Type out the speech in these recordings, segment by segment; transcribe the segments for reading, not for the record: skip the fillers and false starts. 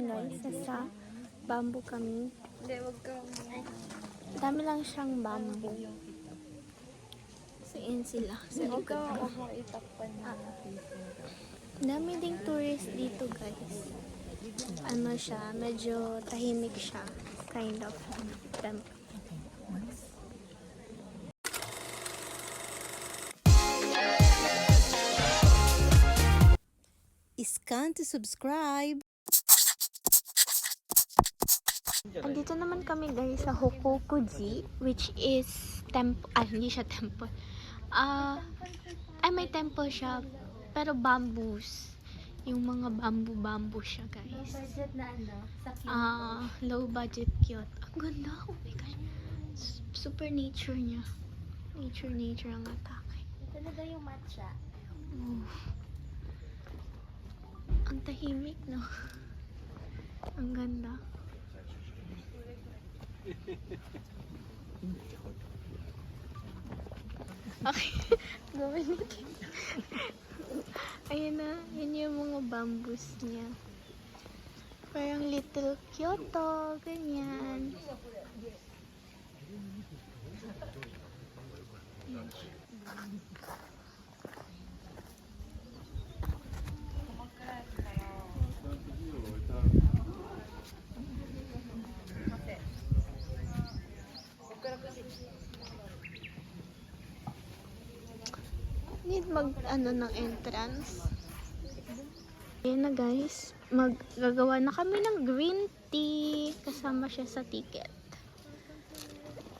namin guys. Nasa bamboo kami. Hindi, wag kang... Dami lang siyang bamboo. Siin sila. Sa Huwag likod kang ko. itakpan na. Dami ding tourist dito guys. Ano siya, medyo tahimik siya. Kind of temple. Scan to subscribe. Andito naman kami guys sa Hokokuji, which is temple. Hindi siya temple. May temple siya, pero bamboos. Yung mga bamboo siya guys. Budget na ano? Low budget cute. Ang ganda. Oh my gosh. Super nature niya. Nature ang atake. Talaga yung matcha. Oh. Ang tahimik, no? Ang ganda. Okay. Gawin natin. Ayan na. Yan yung mga bamboos niya. Parang little Kyoto. Ganyan. Need ng entrance. Ayan na guys. Gagawa na kami ng green tea. Kasama siya sa ticket.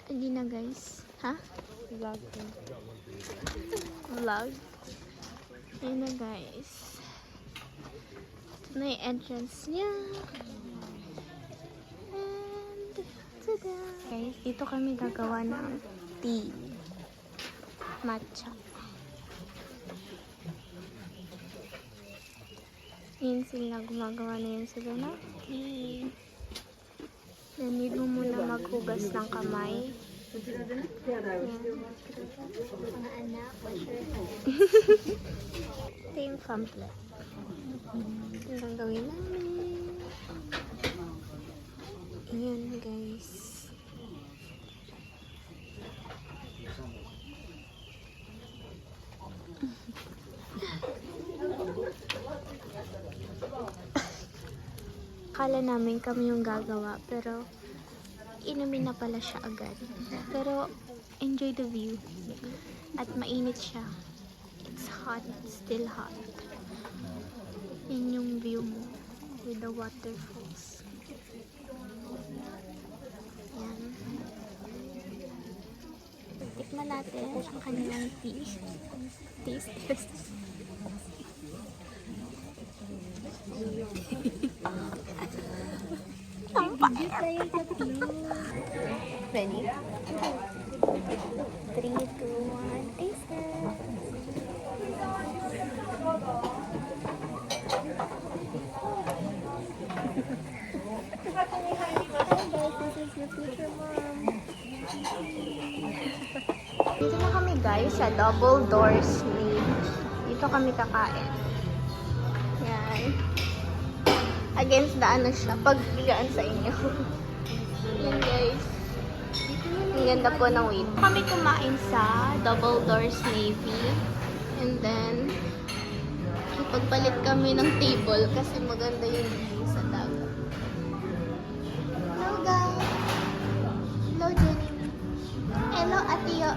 Hindi na guys. Ha? Vlog. Vlog. Ayan na guys. Ito na yung entrance niya. And tada! Guys, dito kami gagawa ng tea. Matcha. Yan sila, gumagawa na yan sila na tea. Then, need mo muna maghugas ng kamay. Yan. Mga anak, wash your hands. Ito yung pamphlet. Ito lang gawin namin. Ayan guys. Akala namin kami yung gagawa, pero inumin na pala siya agad. Pero enjoy the view. At mainit siya. It's hot, still hot. Yan yung view mo with the waterfalls. Yan. Tikman natin ang kanilang tea. Taste test. Ang pait. Ready? 3, 2, 1, taste it. Dito na kami guys sa Double Doors Lane. Dito kami kakain. Yan. Against the ano siya, pagbigaan sa inyo. Yan guys. Ang ganda po ng wait. Kami kumain sa Double Doors Navy. And then, ipagpalit kami ng table kasi maganda yung view sa dagat. Hello guys! Hello Jenny! Hello Atiyo!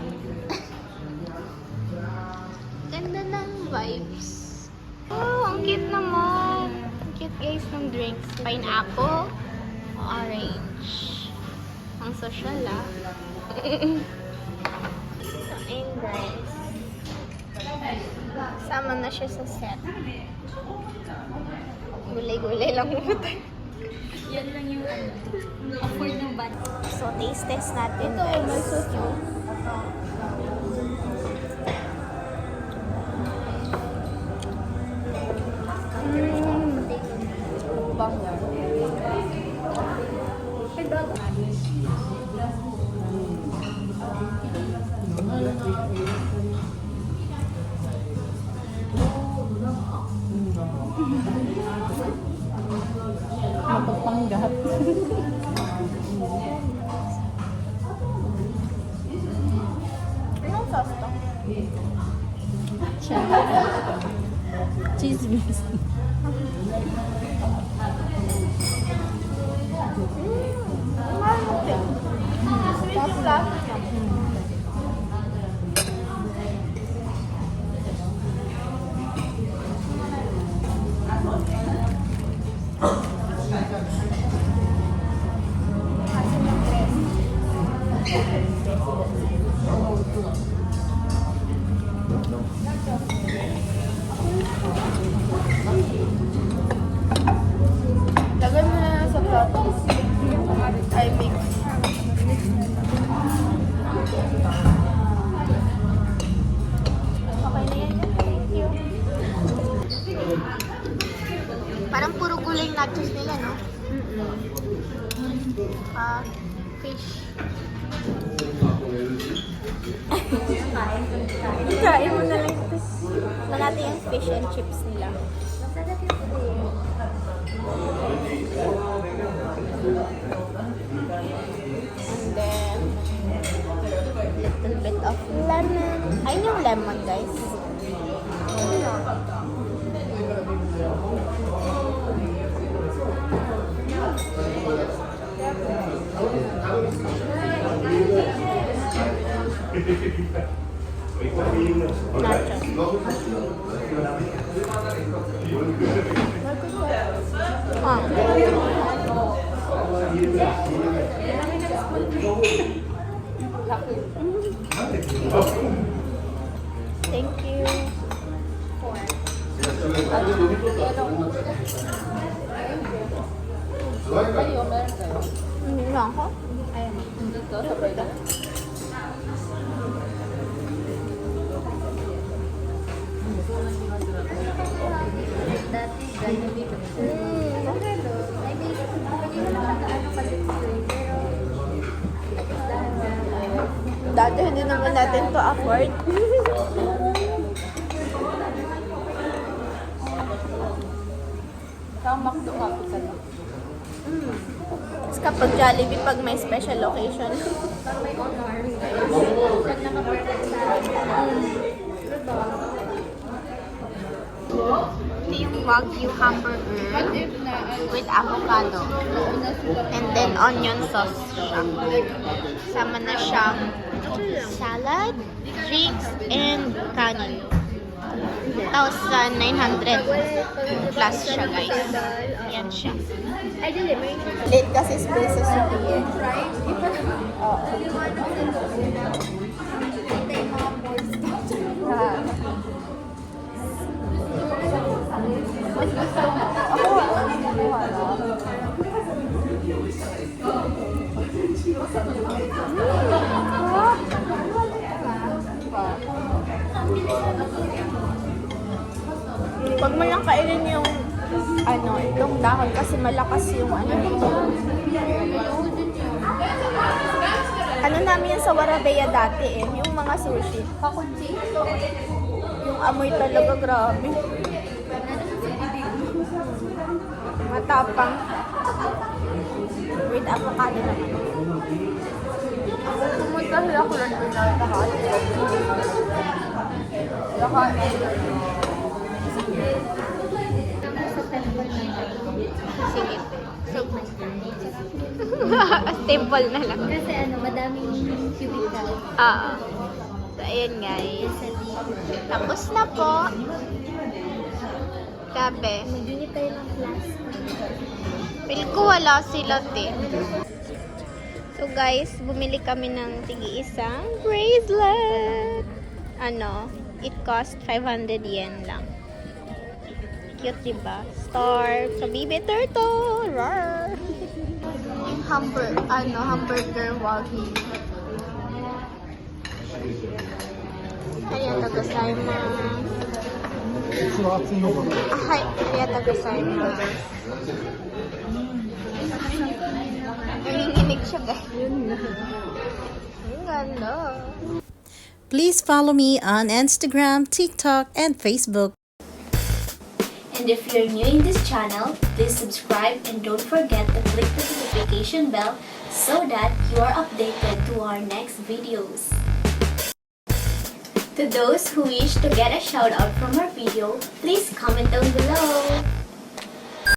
Ganda ng vibes. Oh, ang cute naman! Ang cute guys ng drinks. Pineapple, orange. Ang social ah. So, ayun guys. Sama na siya sa set. Gulay-gulay lang muna tayo. Yan lang yung afford ng band. So, taste test natin guys. Mapagpanggap. Anong sauce to? Cheese mix. Lagay mo na lang sa plato. I mix. Okay na yan. Thank you. Parang puro gulay nachos nila, no? Fish. Kain mo na lang ito. Na natin yung fish and chips nila. And then, little bit of lemon. Ayun yung lemon, guys. Thank you. Hindi lang ako. Dito sa burger. Dati hindi naman natin to afford. Saan McDo ka po sa Tapos kapag Jollibee, pag may special occasion. pag may honor, pag naka-birthday sa Ito yung Wagyu hamburger with avocado. And then onion sauce siya. Sama na siyang salad, drinks, and kanin. 1,900 plus siya, guys. Yan siya. Late kasi space sa Sophie. Mas gusto mo. Pag mo lang kainin yung itong dahon kasi malakas yung nito. Ano namin yan sa Warabeya dati yung mga sushi. Yung amoy talaga grabe. Matapang. With avocado naman. Pumunta sila ko lang doon na sige. So, temple na lang. Kasi madaming cubicle. Oo. So, ayun guys. Tapos na po. Gabi. Mag-init tayo ng class. Feel ko wala sila, te. So guys, bumili kami ng tigi-isang bracelet. It cost 500 yen lang. Cute, diba? Star sa baby turtle. Rawr! Yung hamburger wagyu. Arigatou gozaimasu. Arigatou gozaimasu. Nanginginig siya, guys. Ang ganda. Please follow me on Instagram, TikTok, and Facebook. And if you're new in this channel, please subscribe and don't forget to click the notification bell so that you are updated to our next videos. To those who wish to get a shout out from our video, please comment down below.